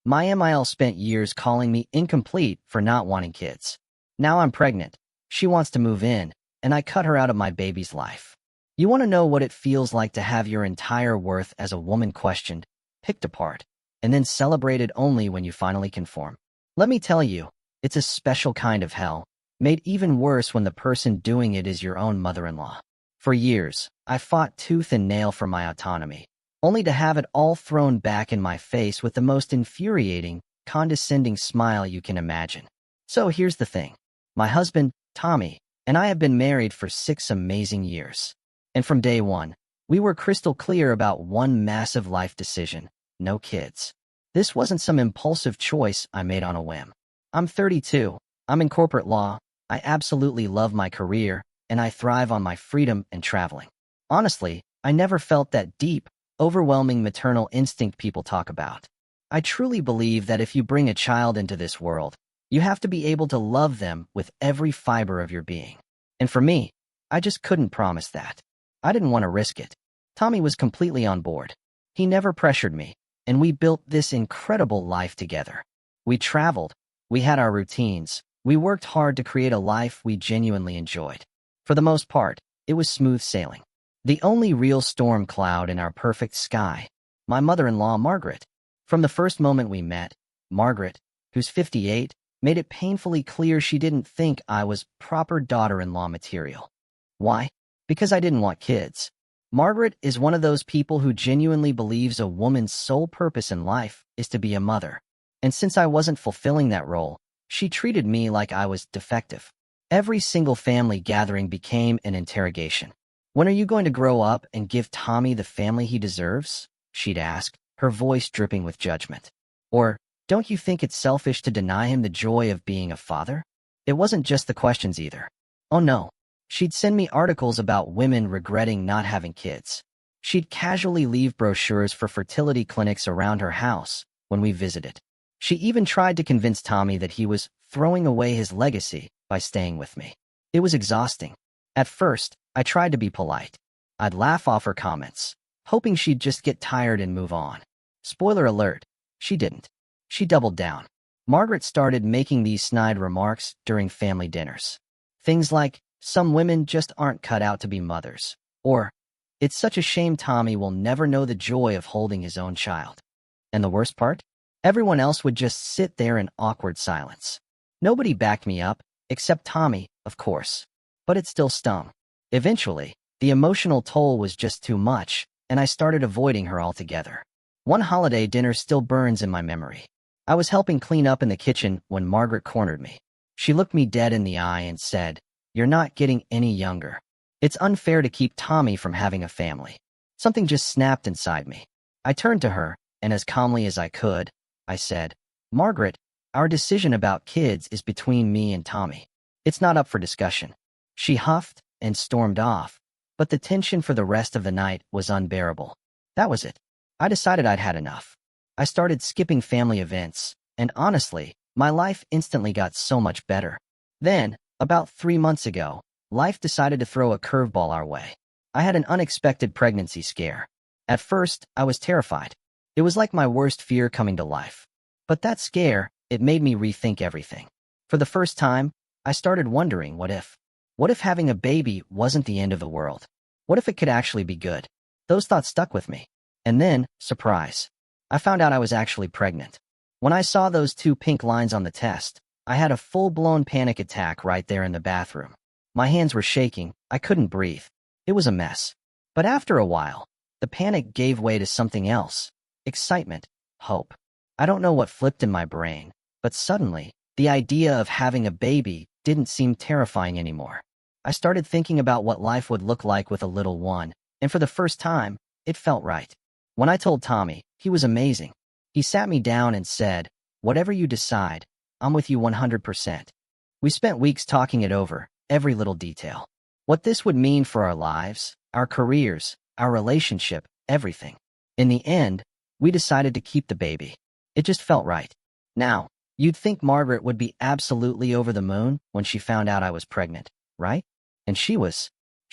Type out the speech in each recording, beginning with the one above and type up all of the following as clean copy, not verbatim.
My MIL spent years calling me incomplete for not wanting kids. Now I'm pregnant. She wants to move in, and I cut her out of my baby's life. You want to know what it feels like to have your entire worth as a woman questioned, picked apart, and then celebrated only when you finally conform? Let me tell you, it's a special kind of hell, made even worse when the person doing it is your own mother-in-law. For years, I fought tooth and nail for my autonomy, only to have it all thrown back in my face with the most infuriating, condescending smile you can imagine. So here's the thing. My husband, Tommy, and I have been married for 6 amazing years. And from day one, we were crystal clear about one massive life decision: no kids. This wasn't some impulsive choice I made on a whim. I'm 32, I'm in corporate law, I absolutely love my career, and I thrive on my freedom and traveling. Honestly, I never felt that deep, overwhelming maternal instinct people talk about. I truly believe that if you bring a child into this world, you have to be able to love them with every fiber of your being. And for me, I just couldn't promise that. I didn't want to risk it. Tommy was completely on board. He never pressured me, and we built this incredible life together. We traveled, we had our routines, we worked hard to create a life we genuinely enjoyed. For the most part, it was smooth sailing. The only real storm cloud in our perfect sky, my mother-in-law, Margaret. From the first moment we met, Margaret, who's 58, made it painfully clear she didn't think I was proper daughter-in-law material. Why? Because I didn't want kids. Margaret is one of those people who genuinely believes a woman's sole purpose in life is to be a mother. And since I wasn't fulfilling that role, she treated me like I was defective. Every single family gathering became an interrogation. "When are you going to grow up and give Tommy the family he deserves?" she'd ask, her voice dripping with judgment. Or, "Don't you think it's selfish to deny him the joy of being a father?" It wasn't just the questions either. Oh no. She'd send me articles about women regretting not having kids. She'd casually leave brochures for fertility clinics around her house when we visited. She even tried to convince Tommy that he was throwing away his legacy by staying with me. It was exhausting. At first, I tried to be polite. I'd laugh off her comments, hoping she'd just get tired and move on. Spoiler alert, she didn't. She doubled down. Margaret started making these snide remarks during family dinners. Things like, "Some women just aren't cut out to be mothers," or, "It's such a shame Tommy will never know the joy of holding his own child." And the worst part? Everyone else would just sit there in awkward silence. Nobody backed me up, except Tommy, of course. But it still stung. Eventually, the emotional toll was just too much, and I started avoiding her altogether. One holiday dinner still burns in my memory. I was helping clean up in the kitchen when Margaret cornered me. She looked me dead in the eye and said, "You're not getting any younger. It's unfair to keep Tommy from having a family." Something just snapped inside me. I turned to her, and as calmly as I could, I said, "Margaret, our decision about kids is between me and Tommy. It's not up for discussion." She huffed and stormed off, but the tension for the rest of the night was unbearable. That was it. I decided I'd had enough. I started skipping family events, and honestly, my life instantly got so much better. Then, about 3 months ago, life decided to throw a curveball our way. I had an unexpected pregnancy scare. At first, I was terrified. It was like my worst fear coming to life. But that scare, it made me rethink everything. For the first time, I started wondering, what if? What if having a baby wasn't the end of the world? What if it could actually be good? Those thoughts stuck with me. And then, surprise, I found out I was actually pregnant. When I saw those 2 pink lines on the test, I had a full-blown panic attack right there in the bathroom. My hands were shaking, I couldn't breathe. It was a mess. But after a while, the panic gave way to something else. Excitement, hope. I don't know what flipped in my brain, but suddenly, the idea of having a baby didn't seem terrifying anymore. I started thinking about what life would look like with a little one, and for the first time, it felt right. When I told Tommy, he was amazing. He sat me down and said, "Whatever you decide, I'm with you 100%. We spent weeks talking it over, every little detail. What this would mean for our lives, our careers, our relationship, everything. In the end, we decided to keep the baby. It just felt right. Now, you'd think Margaret would be absolutely over the moon when she found out I was pregnant, right? And she was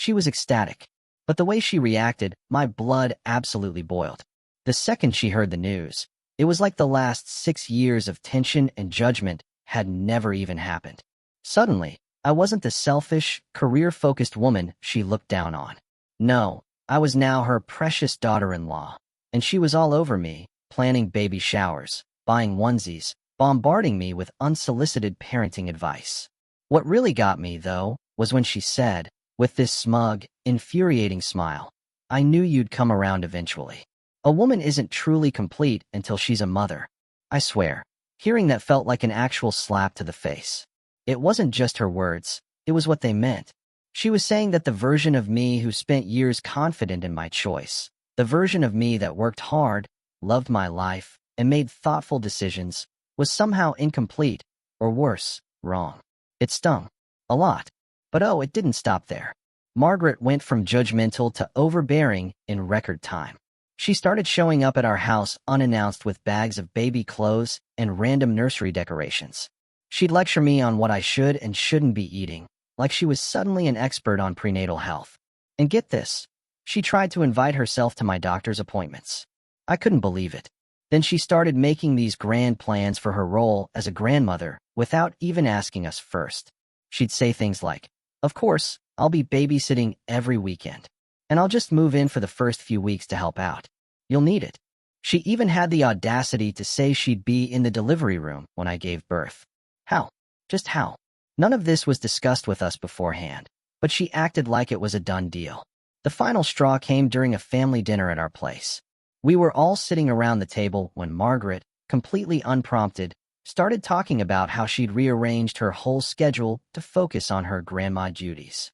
ecstatic. But the way she reacted, my blood absolutely boiled. The second she heard the news, It was like the last 6 years of tension and judgment had never even happened. Suddenly, I wasn't the selfish, career-focused woman she looked down on. No, I was now her precious daughter-in-law, and she was all over me, planning baby showers, buying onesies, bombarding me with unsolicited parenting advice. What really got me, though, was when she said, with this smug, infuriating smile, "I knew you'd come around eventually. A woman isn't truly complete until she's a mother." I swear, hearing that felt like an actual slap to the face. It wasn't just her words, it was what they meant. She was saying that the version of me who spent years confident in my choice, the version of me that worked hard, loved my life, and made thoughtful decisions, was somehow incomplete, or worse, wrong. It stung. A lot. But oh, it didn't stop there. Margaret went from judgmental to overbearing in record time. She started showing up at our house unannounced with bags of baby clothes and random nursery decorations. She'd lecture me on what I should and shouldn't be eating, like she was suddenly an expert on prenatal health. And get this, she tried to invite herself to my doctor's appointments. I couldn't believe it. Then she started making these grand plans for her role as a grandmother without even asking us first. She'd say things like, "Of course, I'll be babysitting every weekend. And I'll just move in for the first few weeks to help out. You'll need it." She even had the audacity to say she'd be in the delivery room when I gave birth. How? Just how? None of this was discussed with us beforehand, but she acted like it was a done deal. The final straw came during a family dinner at our place. We were all sitting around the table when Margaret, completely unprompted, started talking about how she'd rearranged her whole schedule to focus on her grandma duties.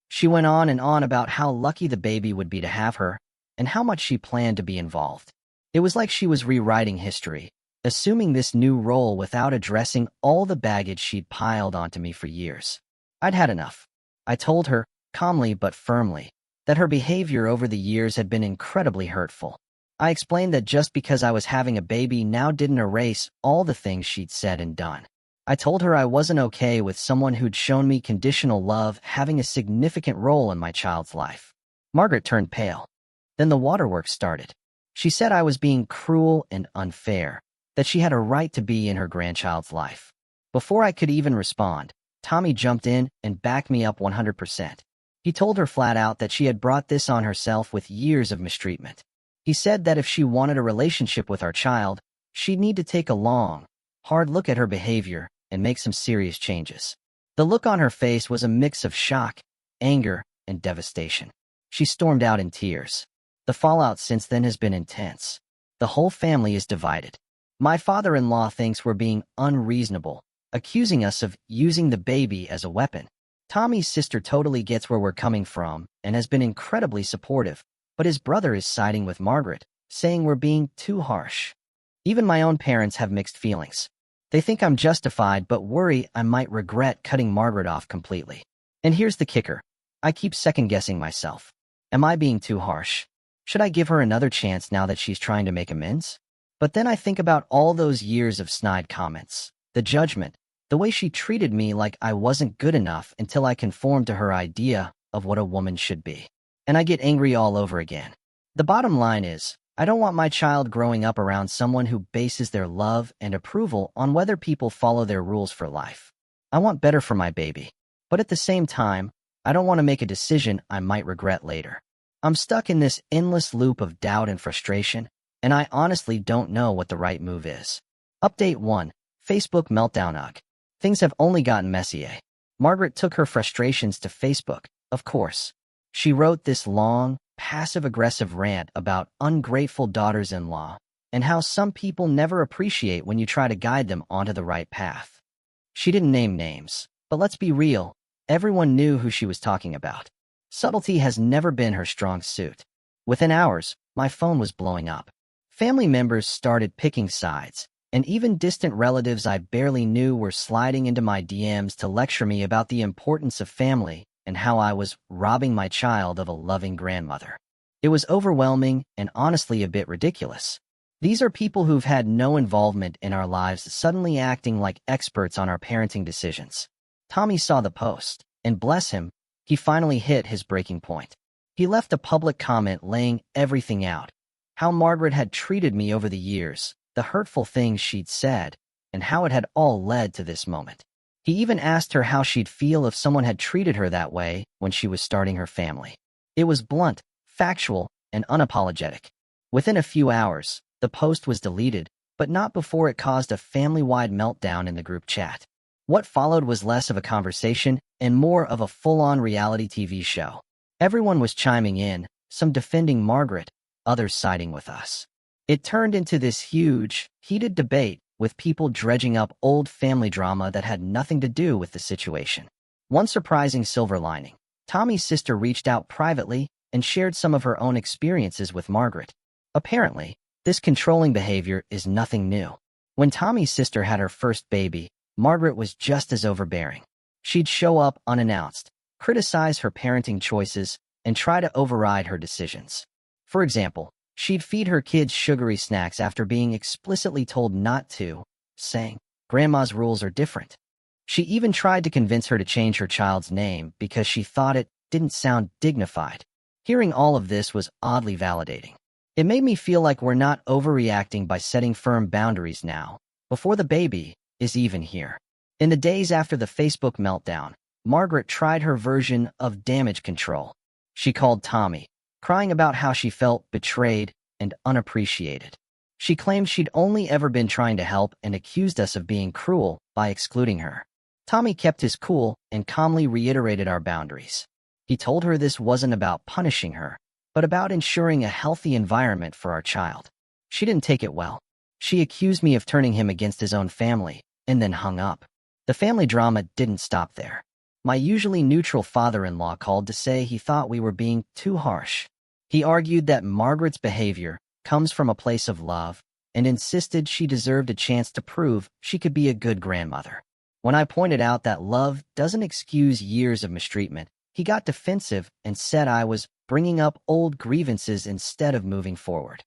She went on and on about how lucky the baby would be to have her, and how much she planned to be involved. It was like she was rewriting history, assuming this new role without addressing all the baggage she'd piled onto me for years. I'd had enough. I told her, calmly but firmly, that her behavior over the years had been incredibly hurtful. I explained that just because I was having a baby now didn't erase all the things she'd said and done. I told her I wasn't okay with someone who'd shown me conditional love having a significant role in my child's life. Margaret turned pale. Then the waterworks started. She said I was being cruel and unfair, that she had a right to be in her grandchild's life. Before I could even respond, Tommy jumped in and backed me up 100%. He told her flat out that she had brought this on herself with years of mistreatment. He said that if she wanted a relationship with our child, she'd need to take a long, hard look at her behavior and make some serious changes. The look on her face was a mix of shock, anger, and devastation. She stormed out in tears. The fallout since then has been intense. The whole family is divided. My father-in-law thinks we're being unreasonable, accusing us of using the baby as a weapon. Tommy's sister totally gets where we're coming from and has been incredibly supportive, but his brother is siding with Margaret, saying we're being too harsh. Even my own parents have mixed feelings. They think I'm justified but worry I might regret cutting Margaret off completely. And here's the kicker. I keep second-guessing myself. Am I being too harsh? Should I give her another chance now that she's trying to make amends? But then I think about all those years of snide comments, the judgment, the way she treated me like I wasn't good enough until I conformed to her idea of what a woman should be. And I get angry all over again. The bottom line is, I don't want my child growing up around someone who bases their love and approval on whether people follow their rules for life. I want better for my baby. But at the same time, I don't want to make a decision I might regret later. I'm stuck in this endless loop of doubt and frustration, and I honestly don't know what the right move is. Update 1. Facebook meltdown. Ugh. Things have only gotten messier. Margaret took her frustrations to Facebook, of course. She wrote this long, passive-aggressive rant about ungrateful daughters-in-law and how some people never appreciate when you try to guide them onto the right path. She didn't name names, but let's be real, everyone knew who she was talking about. Subtlety has never been her strong suit. Within hours, my phone was blowing up. Family members started picking sides, and even distant relatives I barely knew were sliding into my DMs to lecture me about the importance of family and how I was robbing my child of a loving grandmother. It was overwhelming and honestly a bit ridiculous. These are people who've had no involvement in our lives suddenly acting like experts on our parenting decisions. Tommy saw the post, and bless him, he finally hit his breaking point. He left a public comment laying everything out. How Margaret had treated me over the years, the hurtful things she'd said, and how it had all led to this moment. He even asked her how she'd feel if someone had treated her that way when she was starting her family. It was blunt, factual, and unapologetic. Within a few hours, the post was deleted, but not before it caused a family-wide meltdown in the group chat. What followed was less of a conversation and more of a full-on reality TV show. Everyone was chiming in, some defending Margaret, others siding with us. It turned into this huge, heated debate with people dredging up old family drama that had nothing to do with the situation. One surprising silver lining: Tommy's sister reached out privately and shared some of her own experiences with Margaret. Apparently, this controlling behavior is nothing new. When Tommy's sister had her first baby, Margaret was just as overbearing. She'd show up unannounced, criticize her parenting choices, and try to override her decisions. For example, she'd feed her kids sugary snacks after being explicitly told not to, saying, "Grandma's rules are different." She even tried to convince her to change her child's name because she thought it didn't sound dignified. Hearing all of this was oddly validating. It made me feel like we're not overreacting by setting firm boundaries now, before the baby is even here. In the days after the Facebook meltdown, Margaret tried her version of damage control. She called Tommy, crying about how she felt betrayed and unappreciated. She claimed she'd only ever been trying to help and accused us of being cruel by excluding her. Tommy kept his cool and calmly reiterated our boundaries. He told her this wasn't about punishing her, but about ensuring a healthy environment for our child. She didn't take it well. She accused me of turning him against his own family, and then hung up. The family drama didn't stop there. My usually neutral father-in-law called to say he thought we were being too harsh. He argued that Margaret's behavior comes from a place of love and insisted she deserved a chance to prove she could be a good grandmother. When I pointed out that love doesn't excuse years of mistreatment, he got defensive and said I was bringing up old grievances instead of moving forward.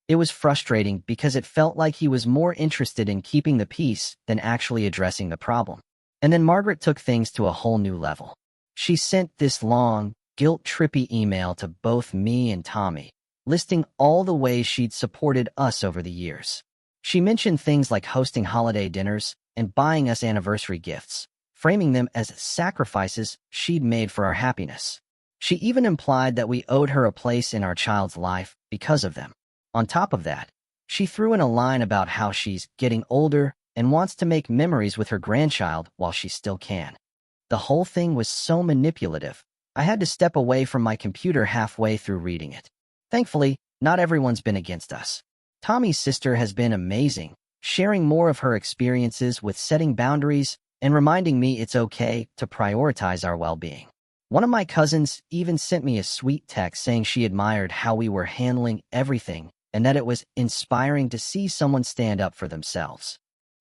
It was frustrating because it felt like he was more interested in keeping the peace than actually addressing the problem. And then Margaret took things to a whole new level. She sent this long, guilt-trippy email to both me and Tommy, listing all the ways she'd supported us over the years. She mentioned things like hosting holiday dinners and buying us anniversary gifts, framing them as sacrifices she'd made for our happiness. She even implied that we owed her a place in our child's life because of them. On top of that, she threw in a line about how she's getting older and wants to make memories with her grandchild while she still can. The whole thing was so manipulative, I had to step away from my computer halfway through reading it. Thankfully, not everyone's been against us. Tommy's sister has been amazing, sharing more of her experiences with setting boundaries and reminding me it's okay to prioritize our well-being. One of my cousins even sent me a sweet text saying she admired how we were handling everything and that it was inspiring to see someone stand up for themselves.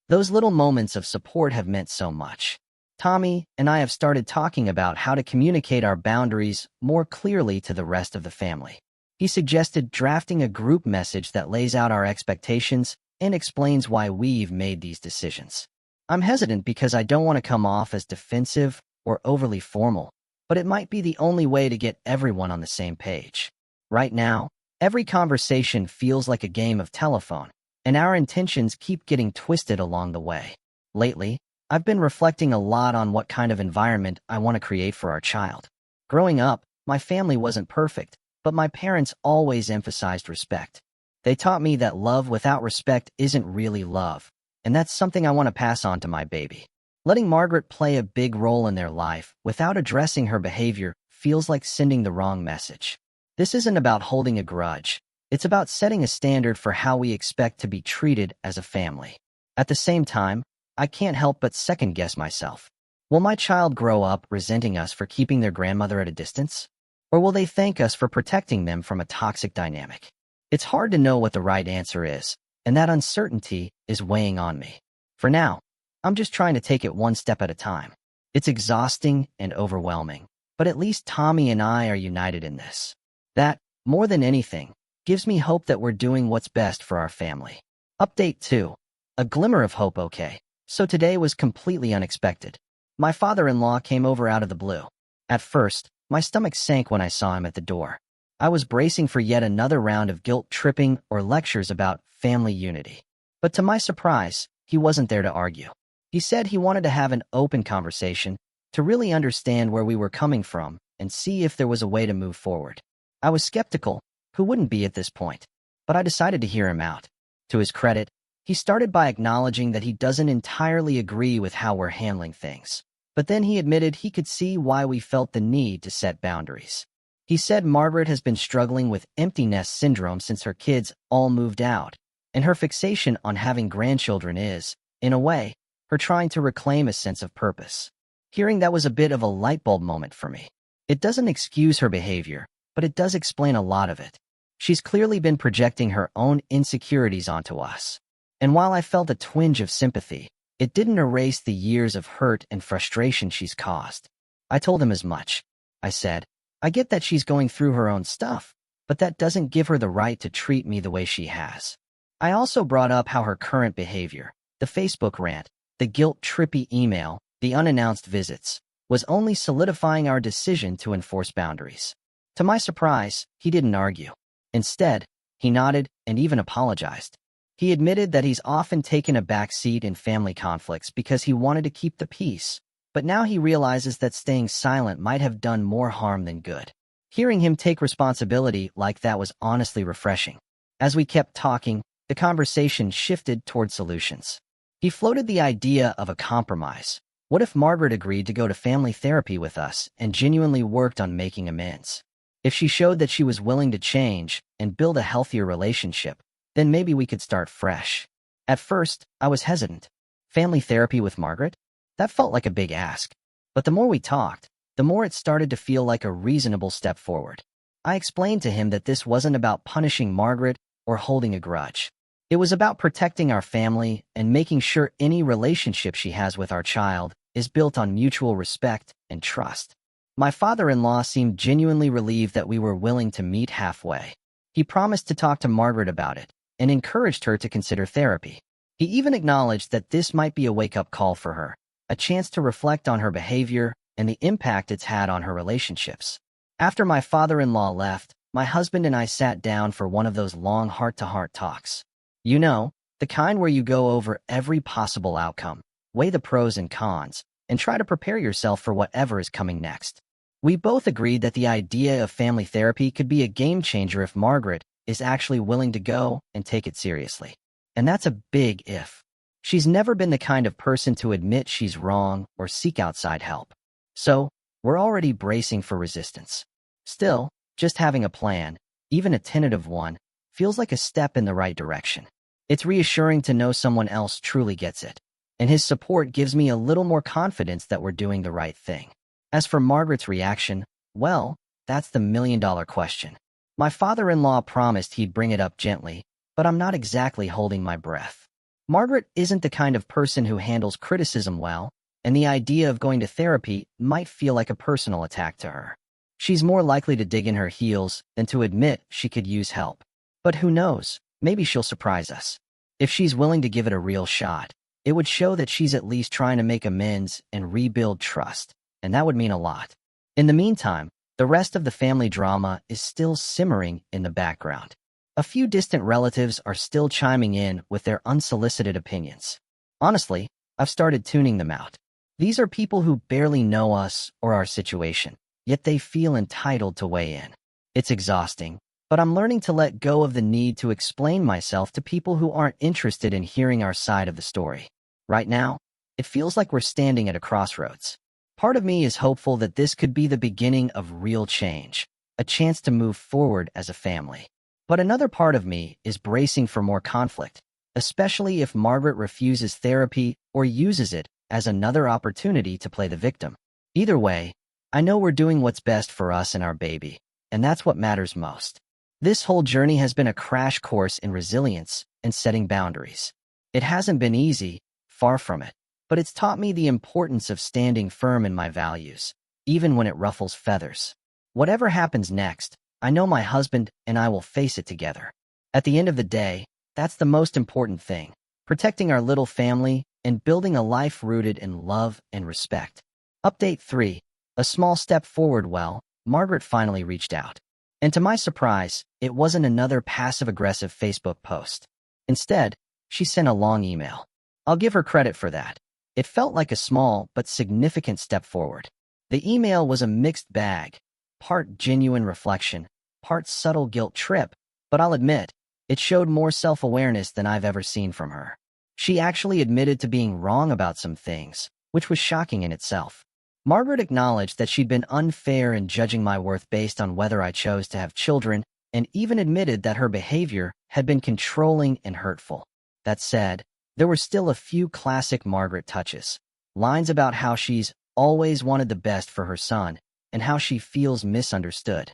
Those little moments of support have meant so much. Tommy and I have started talking about how to communicate our boundaries more clearly to the rest of the family. He suggested drafting a group message that lays out our expectations and explains why we've made these decisions. I'm hesitant because I don't want to come off as defensive or overly formal, but it might be the only way to get everyone on the same page. Right now, every conversation feels like a game of telephone, and our intentions keep getting twisted along the way. Lately, I've been reflecting a lot on what kind of environment I want to create for our child. Growing up, my family wasn't perfect, but my parents always emphasized respect. They taught me that love without respect isn't really love, and that's something I want to pass on to my baby. Letting Margaret play a big role in their life without addressing her behavior feels like sending the wrong message. This isn't about holding a grudge. It's about setting a standard for how we expect to be treated as a family. At the same time, I can't help but second-guess myself. Will my child grow up resenting us for keeping their grandmother at a distance? Or will they thank us for protecting them from a toxic dynamic? It's hard to know what the right answer is, and that uncertainty is weighing on me. For now, I'm just trying to take it one step at a time. It's exhausting and overwhelming, but at least Tommy and I are united in this. That, more than anything, gives me hope that we're doing what's best for our family. Update 2. A glimmer of hope. Okay, so today was completely unexpected. My father-in-law came over out of the blue. At first, my stomach sank when I saw him at the door. I was bracing for yet another round of guilt-tripping or lectures about family unity. But to my surprise, he wasn't there to argue. He said he wanted to have an open conversation, to really understand where we were coming from and see if there was a way to move forward. I was skeptical, who wouldn't be at this point? But I decided to hear him out. To his credit, he started by acknowledging that he doesn't entirely agree with how we're handling things. But then he admitted he could see why we felt the need to set boundaries. He said Margaret has been struggling with empty nest syndrome since her kids all moved out, and her fixation on having grandchildren is, in a way, her trying to reclaim a sense of purpose. Hearing that was a bit of a light bulb moment for me. It doesn't excuse her behavior, but it does explain a lot of it. She's clearly been projecting her own insecurities onto us. And while I felt a twinge of sympathy, it didn't erase the years of hurt and frustration she's caused. I told him as much. I said, I get that she's going through her own stuff, but that doesn't give her the right to treat me the way she has. I also brought up how her current behavior, the Facebook rant, the guilt-trippy email, the unannounced visits, was only solidifying our decision to enforce boundaries. To my surprise, he didn't argue. Instead, he nodded and even apologized. He admitted that he's often taken a back seat in family conflicts because he wanted to keep the peace, but now he realizes that staying silent might have done more harm than good. Hearing him take responsibility like that was honestly refreshing. As we kept talking, the conversation shifted toward solutions. He floated the idea of a compromise. What if Margaret agreed to go to family therapy with us and genuinely worked on making amends? If she showed that she was willing to change and build a healthier relationship, then maybe we could start fresh. At first, I was hesitant. Family therapy with Margaret? That felt like a big ask. But the more we talked, the more it started to feel like a reasonable step forward. I explained to him that this wasn't about punishing Margaret or holding a grudge. It was about protecting our family and making sure any relationship she has with our child is built on mutual respect and trust. My father-in-law seemed genuinely relieved that we were willing to meet halfway. He promised to talk to Margaret about it and encouraged her to consider therapy. He even acknowledged that this might be a wake-up call for her, a chance to reflect on her behavior and the impact it's had on her relationships. After my father-in-law left, my husband and I sat down for one of those long heart-to-heart talks. You know, the kind where you go over every possible outcome, weigh the pros and cons, and try to prepare yourself for whatever is coming next. We both agreed that the idea of family therapy could be a game changer if Margaret is actually willing to go and take it seriously. And that's a big if. She's never been the kind of person to admit she's wrong or seek outside help. So, we're already bracing for resistance. Still, just having a plan, even a tentative one, feels like a step in the right direction. It's reassuring to know someone else truly gets it, and his support gives me a little more confidence that we're doing the right thing. As for Margaret's reaction, well, that's the million-dollar question. My father-in-law promised he'd bring it up gently, but I'm not exactly holding my breath. Margaret isn't the kind of person who handles criticism well, and the idea of going to therapy might feel like a personal attack to her. She's more likely to dig in her heels than to admit she could use help. But who knows, maybe she'll surprise us. If she's willing to give it a real shot, it would show that she's at least trying to make amends and rebuild trust, and that would mean a lot. In the meantime, the rest of the family drama is still simmering in the background. A few distant relatives are still chiming in with their unsolicited opinions. Honestly, I've started tuning them out. These are people who barely know us or our situation, yet they feel entitled to weigh in. It's exhausting, but I'm learning to let go of the need to explain myself to people who aren't interested in hearing our side of the story. Right now, it feels like we're standing at a crossroads. Part of me is hopeful that this could be the beginning of real change, a chance to move forward as a family. But another part of me is bracing for more conflict, especially if Margaret refuses therapy or uses it as another opportunity to play the victim. Either way, I know we're doing what's best for us and our baby, and that's what matters most. This whole journey has been a crash course in resilience and setting boundaries. It hasn't been easy, far from it, but it's taught me the importance of standing firm in my values, even when it ruffles feathers. Whatever happens next, I know my husband and I will face it together. At the end of the day, that's the most important thing, protecting our little family and building a life rooted in love and respect. Update 3. A small step forward. Well, Margaret finally reached out. And to my surprise, it wasn't another passive-aggressive Facebook post. Instead, She sent a long email. I'll give her credit for that. It felt like a small but significant step forward. The email was a mixed bag, part genuine reflection, part subtle guilt trip, but I'll admit, it showed more self-awareness than I've ever seen from her. She actually admitted to being wrong about some things, which was shocking in itself. Margaret acknowledged that she'd been unfair in judging my worth based on whether I chose to have children, and even admitted that her behavior had been controlling and hurtful. That said, there were still a few classic Margaret touches. Lines about how she's always wanted the best for her son, and how she feels misunderstood.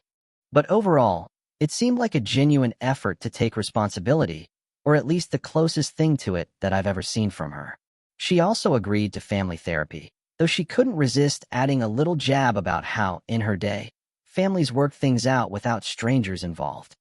But overall, it seemed like a genuine effort to take responsibility, or at least the closest thing to it that I've ever seen from her. She also agreed to family therapy, though she couldn't resist adding a little jab about how, in her day, families work things out without strangers involved.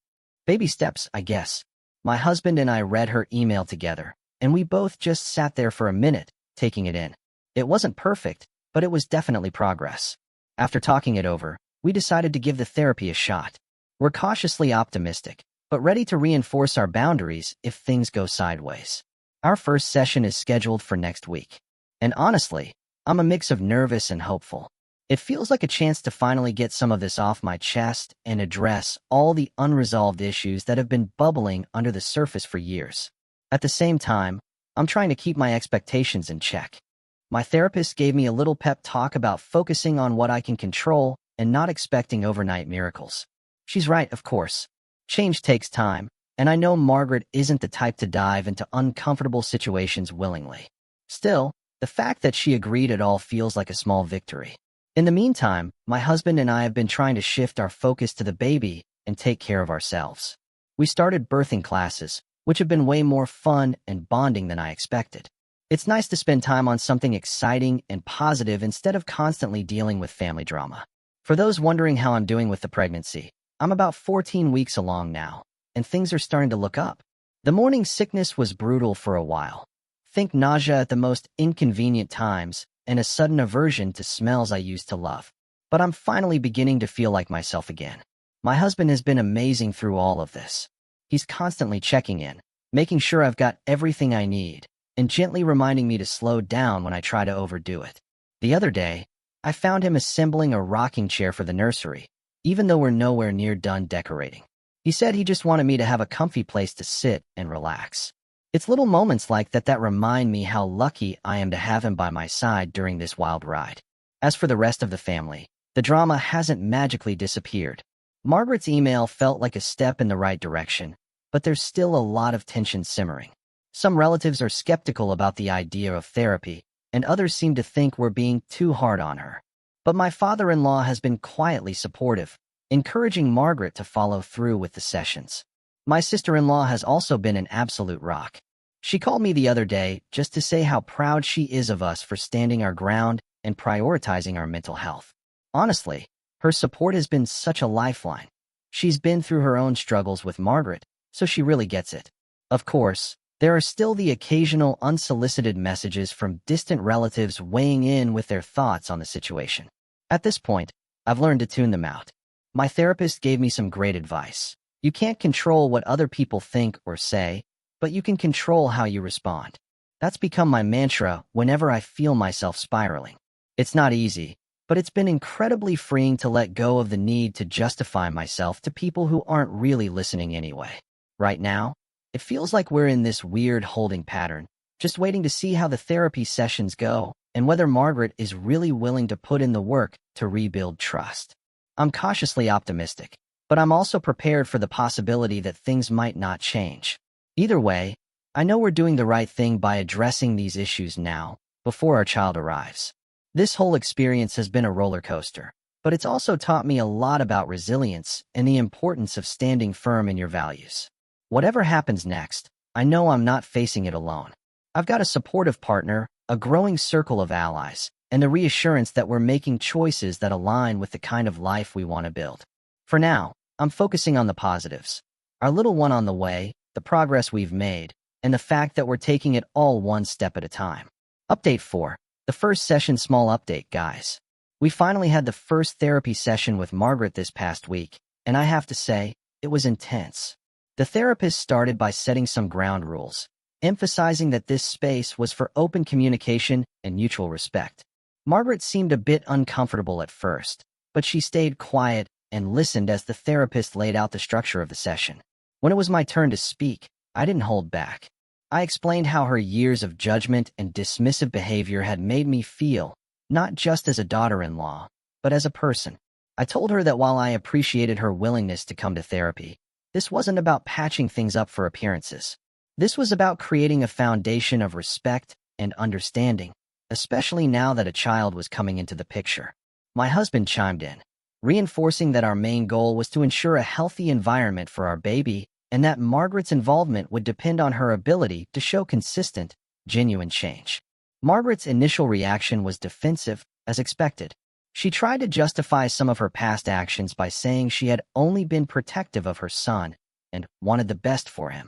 Baby steps, I guess. My husband and I read her email together, and we both just sat there for a minute, taking it in. It wasn't perfect, but it was definitely progress. After talking it over, we decided to give the therapy a shot. We're cautiously optimistic, but ready to reinforce our boundaries if things go sideways. Our first session is scheduled for next week. And honestly, I'm a mix of nervous and hopeful. It feels like a chance to finally get some of this off my chest and address all the unresolved issues that have been bubbling under the surface for years. At the same time, I'm trying to keep my expectations in check. My therapist gave me a little pep talk about focusing on what I can control and not expecting overnight miracles. She's right, of course. Change takes time, and I know Margaret isn't the type to dive into uncomfortable situations willingly. Still, the fact that she agreed at all feels like a small victory. In the meantime, my husband and I have been trying to shift our focus to the baby and take care of ourselves. We started birthing classes, which have been way more fun and bonding than I expected. It's nice to spend time on something exciting and positive instead of constantly dealing with family drama. For those wondering how I'm doing with the pregnancy, I'm about 14 weeks along now, and things are starting to look up. The morning sickness was brutal for a while. Think nausea at the most inconvenient times, and a sudden aversion to smells I used to love. But I'm finally beginning to feel like myself again. My husband has been amazing through all of this. He's constantly checking in, making sure I've got everything I need, and gently reminding me to slow down when I try to overdo it. The other day, I found him assembling a rocking chair for the nursery, even though we're nowhere near done decorating. He said he just wanted me to have a comfy place to sit and relax. It's little moments like that that remind me how lucky I am to have him by my side during this wild ride. As for the rest of the family, the drama hasn't magically disappeared. Margaret's email felt like a step in the right direction, but there's still a lot of tension simmering. Some relatives are skeptical about the idea of therapy, and others seem to think we're being too hard on her. But my father-in-law has been quietly supportive, encouraging Margaret to follow through with the sessions. My sister-in-law has also been an absolute rock. She called me the other day just to say how proud she is of us for standing our ground and prioritizing our mental health. Honestly, her support has been such a lifeline. She's been through her own struggles with Margaret, so she really gets it. Of course, there are still the occasional unsolicited messages from distant relatives weighing in with their thoughts on the situation. At this point, I've learned to tune them out. My therapist gave me some great advice. You can't control what other people think or say, but you can control how you respond. That's become my mantra whenever I feel myself spiraling. It's not easy, but it's been incredibly freeing to let go of the need to justify myself to people who aren't really listening anyway. Right now, it feels like we're in this weird holding pattern, just waiting to see how the therapy sessions go and whether Margaret is really willing to put in the work to rebuild trust. I'm cautiously optimistic, but I'm also prepared for the possibility that things might not change. Either way, I know we're doing the right thing by addressing these issues now, before our child arrives. This whole experience has been a roller coaster, but it's also taught me a lot about resilience and the importance of standing firm in your values. Whatever happens next, I know I'm not facing it alone. I've got a supportive partner, a growing circle of allies, and the reassurance that we're making choices that align with the kind of life we want to build. For now, I'm focusing on the positives. Our little one on the way, the progress we've made, and the fact that we're taking it all one step at a time. Update 4. The first session. Small update, guys. We finally had the first therapy session with Margaret this past week, and I have to say, it was intense. The therapist started by setting some ground rules, emphasizing that this space was for open communication and mutual respect. Margaret seemed a bit uncomfortable at first, but she stayed quiet and listened as the therapist laid out the structure of the session. When it was my turn to speak, I didn't hold back. I explained how her years of judgment and dismissive behavior had made me feel, not just as a daughter-in-law, but as a person. I told her that while I appreciated her willingness to come to therapy, this wasn't about patching things up for appearances. This was about creating a foundation of respect and understanding, especially now that a child was coming into the picture. My husband chimed in, reinforcing that our main goal was to ensure a healthy environment for our baby and that Margaret's involvement would depend on her ability to show consistent, genuine change. Margaret's initial reaction was defensive, as expected. She tried to justify some of her past actions by saying she had only been protective of her son and wanted the best for him.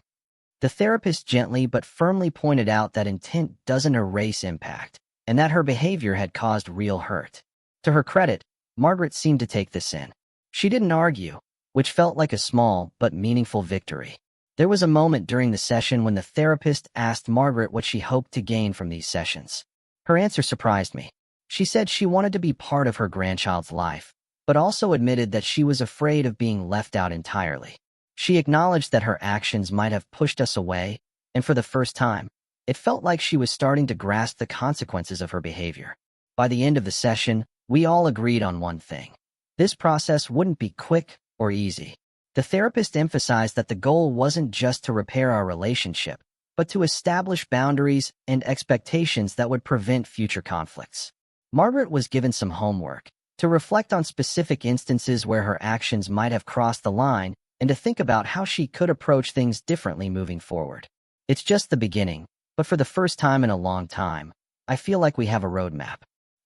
The therapist gently but firmly pointed out that intent doesn't erase impact, and that her behavior had caused real hurt. To her credit, Margaret seemed to take this in. She didn't argue, which felt like a small but meaningful victory. There was a moment during the session when the therapist asked Margaret what she hoped to gain from these sessions. Her answer surprised me. She said she wanted to be part of her grandchild's life, but also admitted that she was afraid of being left out entirely. She acknowledged that her actions might have pushed us away, and for the first time, it felt like she was starting to grasp the consequences of her behavior. By the end of the session, we all agreed on one thing. This process wouldn't be quick or easy. The therapist emphasized that the goal wasn't just to repair our relationship, but to establish boundaries and expectations that would prevent future conflicts. Margaret was given some homework to reflect on specific instances where her actions might have crossed the line and to think about how she could approach things differently moving forward. It's just the beginning, but for the first time in a long time, I feel like we have a roadmap.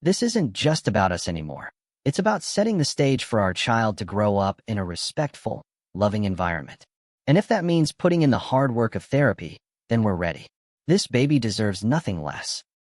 This isn't just about us anymore. It's about setting the stage for our child to grow up in a respectful, loving environment. And if that means putting in the hard work of therapy, then we're ready. This baby deserves nothing less.